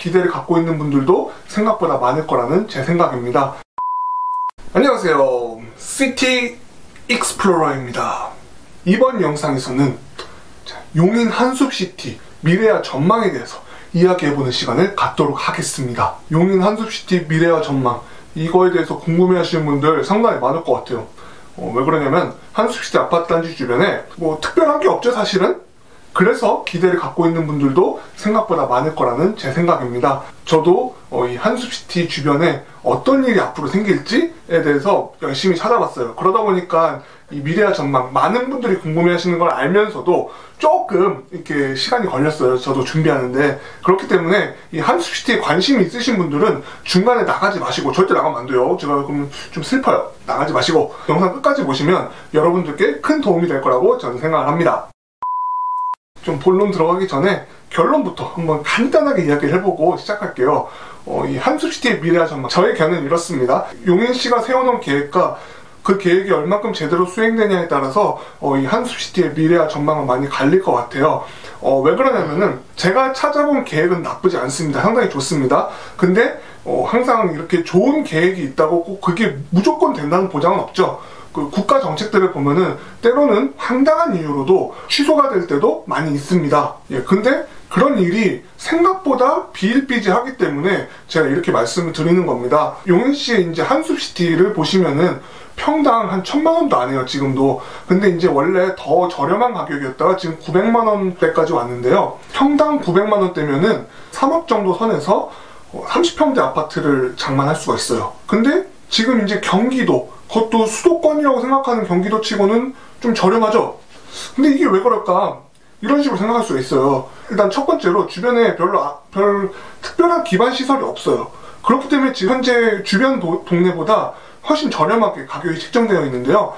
기대를 갖고 있는 분들도 생각보다 많을 거라는 제 생각입니다. 안녕하세요, 시티 익스플로러입니다. 이번 영상에서는 용인 한숲시티 미래와 전망에 대해서 이야기해보는 시간을 갖도록 하겠습니다. 용인 한숲시티 미래와 전망, 이거에 대해서 궁금해하시는 분들 상당히 많을 것 같아요. 왜 그러냐면 한숲시티 아파트 단지 주변에 뭐 특별한 게 없죠, 사실은. 그래서 기대를 갖고 있는 분들도 생각보다 많을 거라는 제 생각입니다. 저도 이 한숲시티 주변에 어떤 일이 앞으로 생길지에 대해서 열심히 찾아봤어요. 그러다 보니까 이 미래와 전망, 많은 분들이 궁금해하시는 걸 알면서도 조금 이렇게 시간이 걸렸어요. 저도 준비하는데. 그렇기 때문에 이 한숲시티에 관심이 있으신 분들은 중간에 나가지 마시고, 절대 나가면 안 돼요. 제가 그럼 좀 슬퍼요. 나가지 마시고 영상 끝까지 보시면 여러분들께 큰 도움이 될 거라고 저는 생각을 합니다. 좀 본론 들어가기 전에 결론부터 한번 간단하게 이야기를 해보고 시작할게요. 이 한숲시티의 미래와 전망, 저의 견해는 이렇습니다. 용인시가 세워놓은 계획과 그 계획이 얼만큼 제대로 수행되냐에 따라서 이 한숲시티의 미래와 전망은 많이 갈릴 것 같아요. 왜 그러냐면은 제가 찾아본 계획은 나쁘지 않습니다. 상당히 좋습니다. 근데 항상 이렇게 좋은 계획이 있다고 꼭 그게 무조건 된다는 보장은 없죠. 그 국가 정책들을 보면은 때로는 황당한 이유로도 취소가 될 때도 많이 있습니다. 근데 그런 일이 생각보다 비일비재하기 때문에 제가 이렇게 말씀을 드리는 겁니다. 용인시의 이제 한숲시티를 보시면은 평당 한 1000만 원도 안 해요, 지금도. 근데 이제 원래 더 저렴한 가격이었다가 지금 900만 원대까지 왔는데요. 평당 900만 원대면은 3억 정도 선에서 30평대 아파트를 장만할 수가 있어요. 근데 지금 이제 경기도, 그것도 수도권이라고 생각하는 경기도 치고는 좀 저렴하죠? 근데 이게 왜 그럴까? 이런 식으로 생각할 수가 있어요. 일단 첫 번째로 주변에 별 특별한 기반 시설이 없어요. 그렇기 때문에 지금 현재 주변 동네보다 훨씬 저렴하게 가격이 책정되어 있는데요.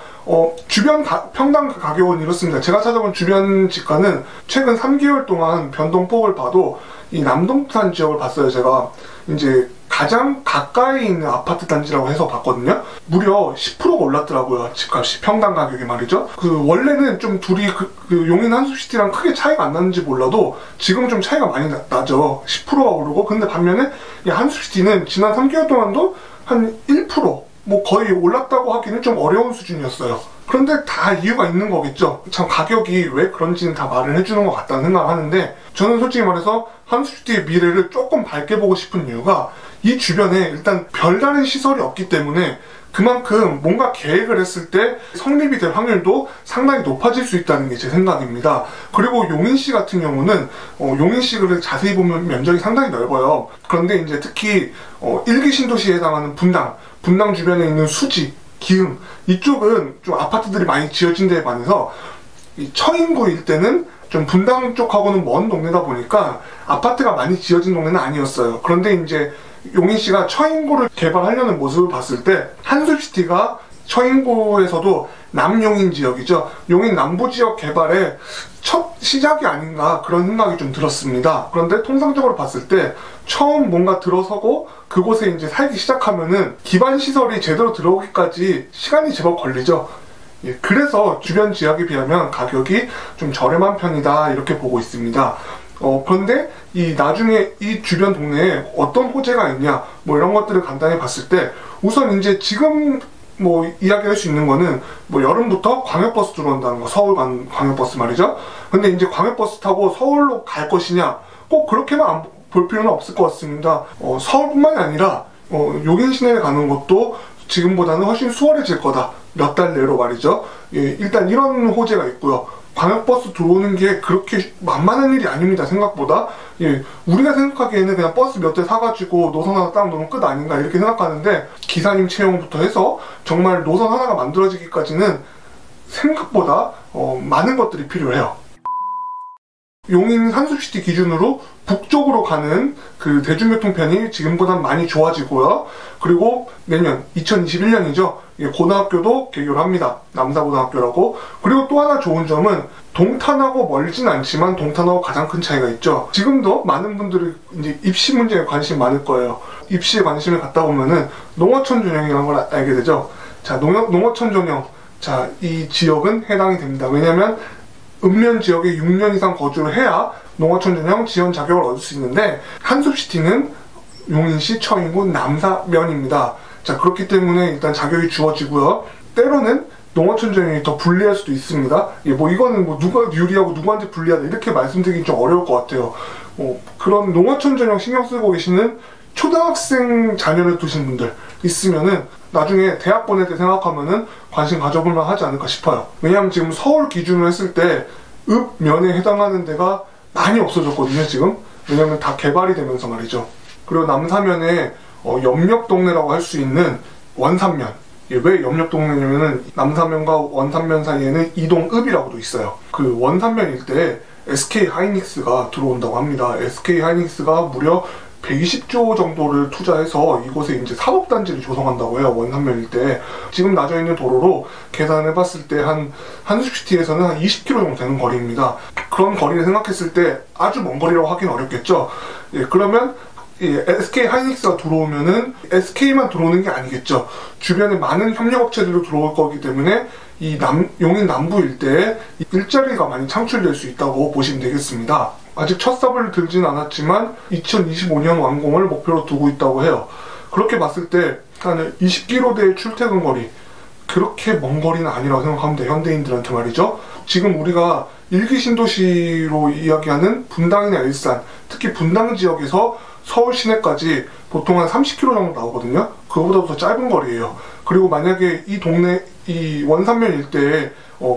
주변 평당 가격은 이렇습니다. 제가 찾아본 주변 집가는 최근 3개월 동안 변동폭을 봐도 이 남동탄 지역을 봤어요. 제가 이제 가장 가까이 있는 아파트 단지라고 해서 봤거든요. 무려 10%가 올랐더라고요, 집값이. 평당 가격이 말이죠. 원래는 좀 둘이 용인 한숲시티랑 크게 차이가 안 나는지 몰라도 지금 좀 차이가 많이 나죠. 10%가 오르고. 근데 반면에 이 한숲시티는 지난 3개월 동안도 한 1%, 뭐 거의 올랐다고 하기는 좀 어려운 수준이었어요. 그런데 다 이유가 있는 거겠죠. 참 가격이 왜 그런지는 다 말을 해주는 것 같다는 생각을 하는데, 저는 솔직히 말해서 한숲시티의 미래를 조금 밝게 보고 싶은 이유가 이 주변에 일단 별다른 시설이 없기 때문에 그만큼 뭔가 계획을 했을 때 성립이 될 확률도 상당히 높아질 수 있다는 게 제 생각입니다. 그리고 용인시 같은 경우는 용인시를 자세히 보면 면적이 상당히 넓어요. 그런데 이제 특히 1기 신도시에 해당하는 분당 주변에 있는 수지, 기흥, 이쪽은 좀 아파트들이 많이 지어진 데에 반해서 이 처인구 일대는 좀 분당 쪽하고는 먼 동네다 보니까 아파트가 많이 지어진 동네는 아니었어요. 그런데 이제 용인시가 처인구를 개발하려는 모습을 봤을 때 한숲시티가 처인구에서도 남용인 지역이죠. 용인 남부 지역 개발의 첫 시작이 아닌가 그런 생각이 좀 들었습니다. 그런데 통상적으로 봤을 때 처음 뭔가 들어서고 그곳에 이제 살기 시작하면은 기반 시설이 제대로 들어오기까지 시간이 제법 걸리죠. 그래서 주변 지역에 비하면 가격이 좀 저렴한 편이다, 이렇게 보고 있습니다. 그런데 나중에 이 주변 동네에 어떤 호재가 있냐, 뭐 이런 것들을 간단히 봤을 때, 우선 이제 지금 뭐 이야기할 수 있는 거는 뭐 여름부터 광역버스 들어온다는 거, 서울 광역버스 말이죠. 근데 이제 광역버스 타고 서울로 갈 것이냐, 꼭 그렇게만 볼 필요는 없을 것 같습니다. 서울뿐만이 아니라 용인 시내에 가는 것도 지금보다는 훨씬 수월해질 거다, 몇 달 내로 말이죠. 일단 이런 호재가 있고요. 광역버스 들어오는 게 그렇게 만만한 일이 아닙니다, 생각보다. 우리가 생각하기에는 그냥 버스 몇 대 사가지고 노선 하나 딱 놓으면 끝 아닌가 이렇게 생각하는데, 기사님 채용부터 해서 정말 노선 하나가 만들어지기까지는 생각보다 많은 것들이 필요해요. 용인 한숲시티 기준으로 북쪽으로 가는 그 대중교통편이 지금보다는 많이 좋아지고요. 그리고 내년 2021년이죠. 고등학교도 개교를 합니다. 남사고등학교라고. 그리고 또 하나 좋은 점은 동탄하고 멀진 않지만 동탄하고 가장 큰 차이가 있죠. 지금도 많은 분들이 이제 입시 문제에 관심이 많을 거예요. 입시에 관심을 갖다 보면은 농어촌 전형이라는 걸 알게 되죠. 자, 농어촌 전형. 자, 이 지역은 해당이 됩니다. 왜냐면 읍면 지역에 6년 이상 거주를 해야 농어촌 전형 지원 자격을 얻을 수 있는데, 한숲시티는 용인시 처인구 남사면입니다. 자, 그렇기 때문에 일단 자격이 주어지고요. 때로는 농어촌 전형이 더 불리할 수도 있습니다. 예, 뭐 이거는 뭐 누가 유리하고 누구한테 불리하다 이렇게 말씀드리기 좀 어려울 것 같아요. 그런 농어촌 전형 신경 쓰고 계시는 초등학생 자녀를 두신 분들 있으면은 나중에 대학 보낼 때 생각하면은 관심 가져볼 만 하지 않을까 싶어요. 왜냐하면 지금 서울 기준으로 했을 때 읍면에 해당하는 데가 많이 없어졌거든요, 지금. 왜냐면 다 개발이 되면서 말이죠. 그리고 남사면에 염력 동네라고 할 수 있는 원산면. 왜 염력 동네냐면은 남사면과 원산면 사이에는 이동읍이라고도 있어요. 그 원산면 일대에 SK 하이닉스가 들어온다고 합니다. SK 하이닉스가 무려 120조 정도를 투자해서 이곳에 이제 산업단지를 조성한다고 해요. 원산면 일대에. 지금 나져 있는 도로로 계산해봤을 때 한숲시티에서는 한 20km 정도 되는 거리입니다. 그런 거리를 생각했을 때 아주 먼 거리라고 하긴 어렵겠죠. 예, 그러면 SK 하이닉스가 들어오면은 SK만 들어오는 게 아니겠죠. 주변에 많은 협력업체들도 들어올 거기 때문에 이 용인 남부 일대에 일자리가 많이 창출될 수 있다고 보시면 되겠습니다. 아직 첫 삽을 들진 않았지만 2025년 완공을 목표로 두고 있다고 해요. 그렇게 봤을 때 한 20km대의 출퇴근 거리, 그렇게 먼 거리는 아니라고 생각하면 돼요. 현대인들한테 말이죠. 지금 우리가 일기 신도시로 이야기하는 분당이나 일산, 특히 분당 지역에서 서울 시내까지 보통 한 30km 정도 나오거든요. 그거보다 더 짧은 거리예요. 그리고 만약에 이 동네, 이 원산면 일대에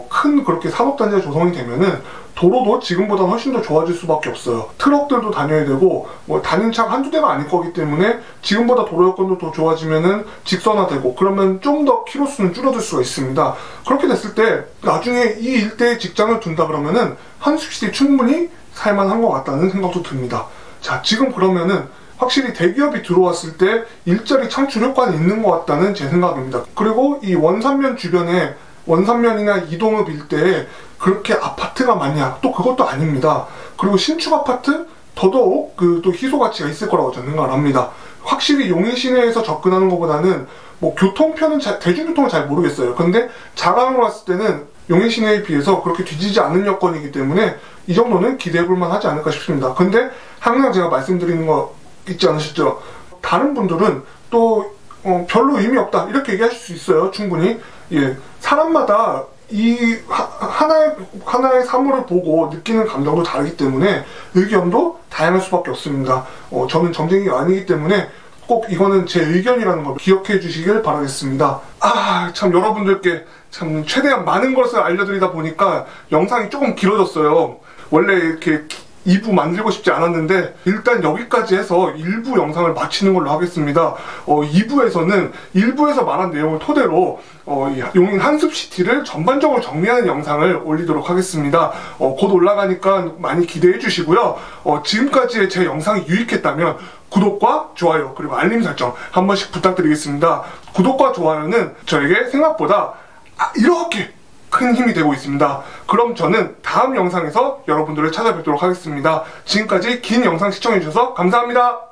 큰 그렇게 산업단지가 조성이 되면은 도로도 지금보다 훨씬 더 좋아질 수밖에 없어요. 트럭들도 다녀야 되고 뭐 다닌 차가 한두 대가 아닐 거기 때문에 지금보다 도로 여건도 더 좋아지면은 직선화되고, 그러면 좀 더 키로수는 줄어들 수가 있습니다. 그렇게 됐을 때 나중에 이 일대에 직장을 둔다 그러면은 한숲시티 충분히 살만한 것 같다는 생각도 듭니다. 자, 지금 그러면은 확실히 대기업이 들어왔을 때 일자리 창출 효과는 있는 것 같다는 제 생각입니다. 그리고 이 원산면 주변에, 원산면이나 이동읍 일대에 그렇게 아파트가 많냐? 또 그것도 아닙니다. 그리고 신축 아파트? 더더욱 또 희소 가치가 있을 거라고 저는 생각을 합니다. 확실히 용인 시내에서 접근하는 것보다는 뭐 교통편은 대중교통은 잘 모르겠어요. 근데 자가용으로 봤을 때는 용인 시내에 비해서 그렇게 뒤지지 않는 여건이기 때문에 이 정도는 기대해볼 만하지 않을까 싶습니다. 근데 항상 제가 말씀드리는 거 있지 않으셨죠? 다른 분들은 또 별로 의미 없다 이렇게 얘기하실 수 있어요. 충분히. 예, 사람마다 이 하나의 사물을 보고 느끼는 감정도 다르기 때문에 의견도 다양할 수밖에 없습니다. 저는 점쟁이가 아니기 때문에 꼭 이거는 제 의견이라는 걸 기억해 주시길 바라겠습니다. 참 여러분들께 참 최대한 많은 것을 알려드리다 보니까 영상이 조금 길어졌어요. 원래 이렇게 2부 만들고 싶지 않았는데 일단 여기까지 해서 1부 영상을 마치는 걸로 하겠습니다. 2부에서는 1부에서 말한 내용을 토대로 용인 한숲시티를 전반적으로 정리하는 영상을 올리도록 하겠습니다. 곧 올라가니까 많이 기대해 주시고요. 지금까지의 제 영상이 유익했다면 구독과 좋아요 그리고 알림 설정 한 번씩 부탁드리겠습니다. 구독과 좋아요는 저에게 생각보다 이렇게 큰 힘이 되고 있습니다. 그럼 저는 다음 영상에서 여러분들을 찾아뵙도록 하겠습니다. 지금까지 긴 영상 시청해주셔서 감사합니다.